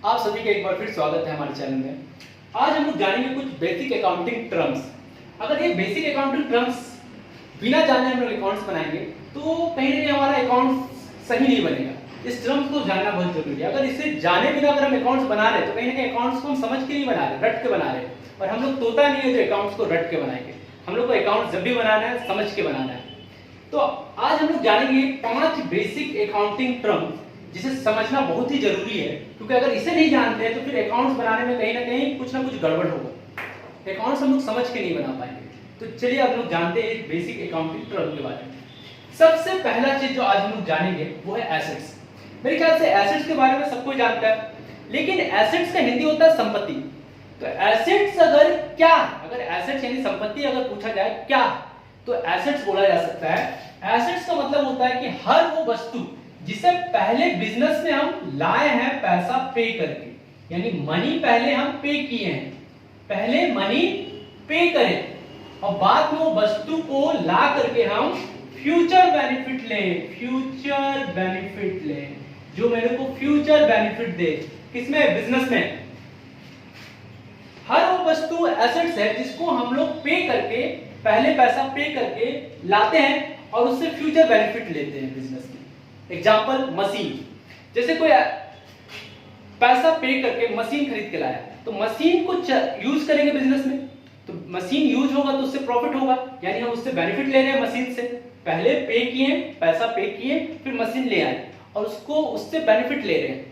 आप सभी का एक बार फिर स्वागत है हमारे चैनल में। आज हम लोग जानेंगे कुछ बेसिक अकाउंटिंग टर्म्स। अगर ये बेसिक अकाउंटिंग टर्म्स बिना जाने हम लोग अकाउंट्स बनाएंगे तो कहीं ना कहीं हमारा अकाउंट सही नहीं बनेगा। इस टर्म्स को जानना बहुत जरूरी है। अगर इसे जाने बिना अगर हम अकाउंट्स बना रहे हैं तो कहीं ना कहीं अकाउंट्स को हम समझ के नहीं बना रहे, रट के बना रहे हैं। और हम लोग तोता नहीं है जो अकाउंट्स को रट के बनाएंगे। हम लोग को अकाउंट जब भी बनाना है समझ के बनाना है। तो आज हम लोग जानेंगे 5 बेसिक अकाउंटिंग टर्म जिसे समझना बहुत ही जरूरी है, क्योंकि अगर इसे नहीं जानते हैं तो फिर अकाउंट्स बनाने में कहीं ना कुछ गड़बड़ होगा। अकाउंट्स हम लोग समझ के नहीं बना पाएंगे। तो चलिए आप लोग जानते हैं बेसिक अकाउंटिंग टर्म के बारे में। सबसे पहला चीज जो आज हम लोग जानेंगे वो है एसेट्स। मेरे ख्याल से एसेट्स के बारे में सब कोई जानता है, लेकिन एसेट्स का हिंदी होता है संपत्ति। तो एसेट्स अगर एसेट्स यानी संपत्ति अगर पूछा जाए क्या, तो एसेट्स बोला जा सकता है। एसेट्स का मतलब होता है कि हर वो वस्तु जिसे पहले बिजनेस में हम लाए हैं पैसा पे करके, यानी मनी पहले हम पे किए हैं, पहले मनी पे करें और बाद में वो वस्तु को ला करके हम फ्यूचर बेनिफिट लें, जो मेरे को फ्यूचर बेनिफिट दे। किसमें? बिजनेस में। हर वो वस्तु एसेट्स है जिसको हम लोग पे करके, पहले पैसा पे करके लाते हैं और उससे फ्यूचर बेनिफिट लेते हैं बिजनेस में। एग्जाम्पल मशीन, जैसे कोई पैसा पे करके मशीन खरीद के लाया तो मशीन को यूज करेंगे बिजनेस में, तो मशीन यूज होगा तो उससे प्रॉफिट होगा, यानी हम उससे बेनिफिट ले रहे हैं मशीन से। पहले पे किए, पैसा पे किए, फिर मशीन ले आए और उससे बेनिफिट ले रहे हैं,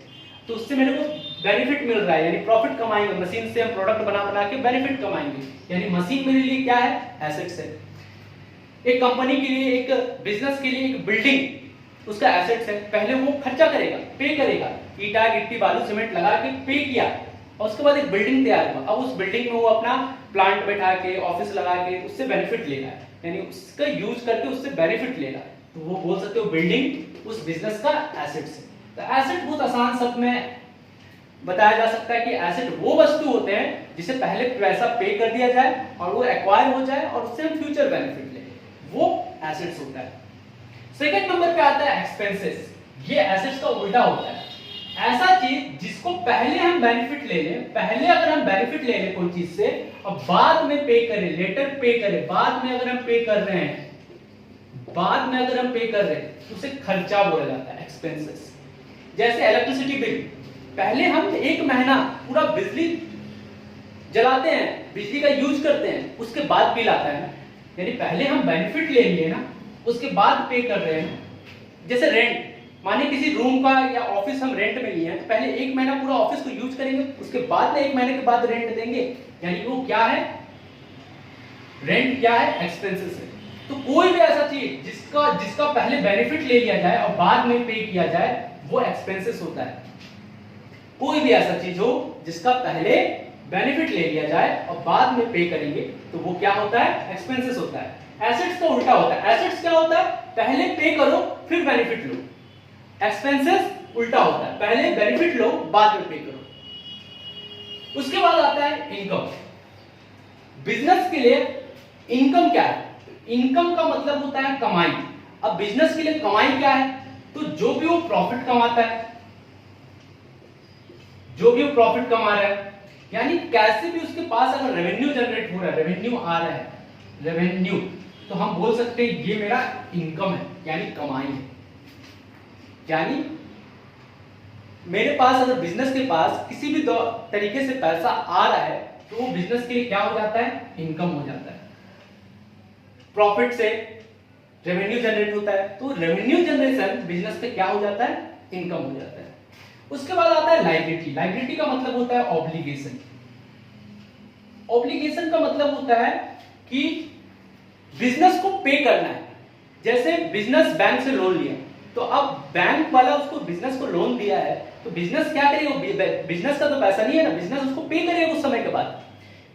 तो उससे मेरे को बेनिफिट मिल रहा है, यानी प्रॉफिट कमाएंगे। मशीन से हम प्रोडक्ट बना के बेनिफिट कमाएंगे, यानी मशीन मेरे लिए क्या है? एसेट्स है। एक कंपनी के लिए, एक बिजनेस के लिए एक बिल्डिंग उसका एसेट्स है। पहले वो खर्चा करेगा, पे करेगा, ईटा गिट्टी बालू सीमेंट लगा के पे किया और उसके बाद एक बिल्डिंग तैयार हुआ। अब उस बिल्डिंग में वो अपना प्लांट बैठा के, ऑफिस लगा के उससे बेनिफिट लेगा, यानी उसका यूज करके उससे बेनिफिट लेगा, तो वो बोल सकते हो बिल्डिंग उस बिजनेस का एसेट्स है। तो एसेट बहुत आसान शब्द में बताया जा सकता है कि एसेट वो वस्तु होते हैं जिसे पहले पैसा पे कर दिया जाए और वो एक्वायर हो जाए और उससे हम फ्यूचर बेनिफिट लें, वो एसेट्स होता है। सेकंड नंबर पे आता है एक्सपेंसेस। ये एसेट्स का उल्टा होता है। ऐसा चीज जिसको पहले हम बेनिफिट ले लें, पहले अगर हम बेनिफिट ले लें कोई चीज से और बाद में पे करें, लेटर पे करें, बाद में अगर हम पे कर रहे हैं, तो उसे खर्चा बोला जाता है, एक्सपेंसेस। जैसे इलेक्ट्रिसिटी बिल, पहले हम एक महीना पूरा बिजली जलाते हैं, बिजली का यूज करते हैं, उसके बाद बिल आता है ना, यानी पहले हम बेनिफिट ले लिए ना, उसके बाद पे कर रहे हैं। जैसे रेंट, माने किसी रूम का या ऑफिस हम रेंट में लिए हैं, तो पहले एक महीना पूरा ऑफिस को यूज करेंगे, उसके बाद में एक महीने के बाद रेंट देंगे, यानी वो क्या है? रेंट क्या है? एक्सपेंसेस है। तो कोई भी ऐसा चीज जिसका पहले बेनिफिट ले लिया जाए और बाद में पे किया जाए, वो एक्सपेंसेस होता है। कोई भी ऐसा चीज हो जिसका पहले बेनिफिट ले लिया जाए और बाद में पे करेंगे, तो वो क्या होता है? एक्सपेंसेस होता है। एसेट्स का उल्टा होता है। एसेट्स क्या होता है? पहले पे करो फिर बेनिफिट लो। एक्सपेंसेस उल्टा होता है, पहले बेनिफिट लो बाद में पे करो। उसके बाद आता है इनकम। बिजनेस के लिए इनकम क्या है? इनकम का मतलब होता है कमाई। अब बिजनेस के लिए कमाई क्या है? तो जो भी वो प्रॉफिट कमाता है, जो भी वो प्रॉफिट कमा रहा है, यानी कैसे भी उसके पास अगर रेवेन्यू जनरेट हो रहा है, रेवेन्यू आ रहा है, रेवेन्यू, तो हम बोल सकते हैं ये मेरा इनकम है, यानी कमाई है। यानी मेरे पास अगर बिजनेस के पास किसी भी तरीके से पैसा आ रहा है तो वो बिजनेस के लिए क्या हो जाता है? इनकम हो जाता है। प्रॉफिट से रेवेन्यू जनरेट होता है, तो रेवेन्यू जनरेशन बिजनेस पे क्या हो जाता है? इनकम हो जाता है। उसके बाद आता है लायबिलिटी। लायबिलिटी का मतलब होता है ऑब्लिगेशन। ऑब्लिगेशन का मतलब होता है कि बिजनेस को पे करना है। जैसे बिजनेस बैंक से लोन लिया, तो अब बैंक वाला उसको बिजनेस को लोन दिया है, तो बिजनेस क्या करेगा? बिजनेस का तो पैसा नहीं है ना, बिजनेस उसको पे करेगा उस समय के बाद।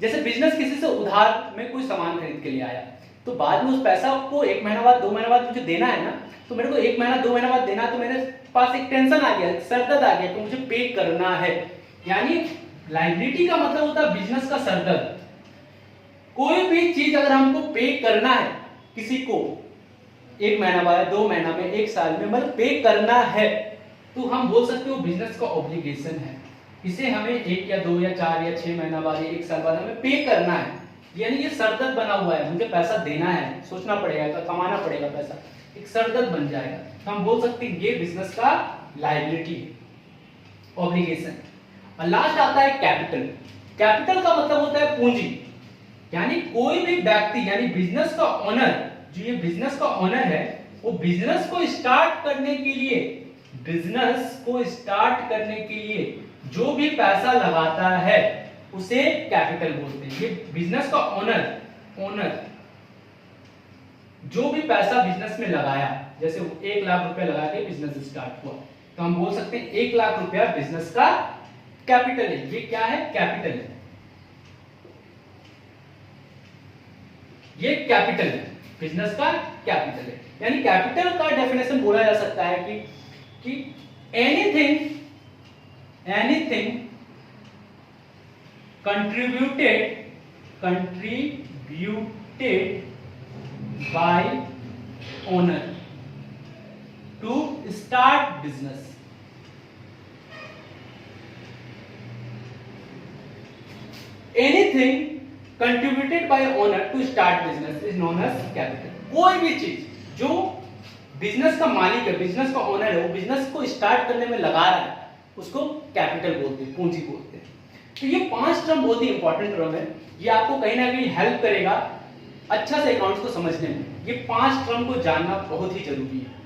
जैसे बिजनेस किसी से उधार में कोई सामान खरीद के लिए आया, तो बाद में उस पैसा को 1 महीना बाद 2 महीना बाद मुझे देना है ना, तो मेरे को 1 महीना 2 महीना बाद देना, तो मेरे पास एक टेंशन आ गया, सरदर्द आ गया, तो मुझे पे करना है। यानी लायबिलिटी का मतलब होता है बिजनेस का सरदर्द। कोई भी चीज अगर हमको पे करना है किसी को, 1 महीना बाद, 2 महीना में, 1 साल में, मतलब पे करना है, तो हम बोल सकते हो बिजनेस का ऑब्लिगेशन है। इसे हमें 1 या 2 या 4 या 6 महीना बाद या 1 साल बाद हमें पे करना है, यानी ये सरदर्द बना हुआ है, मुझे पैसा देना है, सोचना पड़ेगा, कमाना पड़ेगा पैसा, एक सरदर्द बन जाएगा। तो हम बोल सकते हैं ये बिजनेस का लायबिलिटी है, ऑब्लिगेशन। और लास्ट आता है कैपिटल। कैपिटल का मतलब होता है पूंजी, यानी कोई भी व्यक्ति यानी बिजनेस का ओनर, जो ये बिजनेस का ओनर है, वो बिजनेस को स्टार्ट करने के लिए, बिजनेस को स्टार्ट करने के लिए जो भी पैसा लगाता है उसे कैपिटल बोलते हैं। ये बिजनेस का ओनर जो भी पैसा बिजनेस में लगाया, जैसे 1 लाख रुपए लगा के बिजनेस स्टार्ट हुआ, तो हम बोल सकते हैं 1 लाख रुपया बिजनेस का कैपिटल है। ये क्या है? कैपिटल है, ये कैपिटल है, बिजनेस का कैपिटल है। यानी कैपिटल का डेफिनेशन बोला जा सकता है कि anything contributed by owner to start business. Anything contributed by owner to start business is known as capital. कोई भी चीज जो बिजनेस का मालिक है, बिजनेस का ओनर है, वो बिजनेस को स्टार्ट करने में लगा रहा है, उसको कैपिटल बोलते हैं, पूंजी बोलते हैं। तो ये 5 टर्म बहुत ही इंपॉर्टेंट टर्म है, ये आपको कहीं ना कहीं हेल्प करेगा अच्छा से अकाउंट्स को समझने में। ये 5 टर्म को जानना बहुत ही जरूरी है।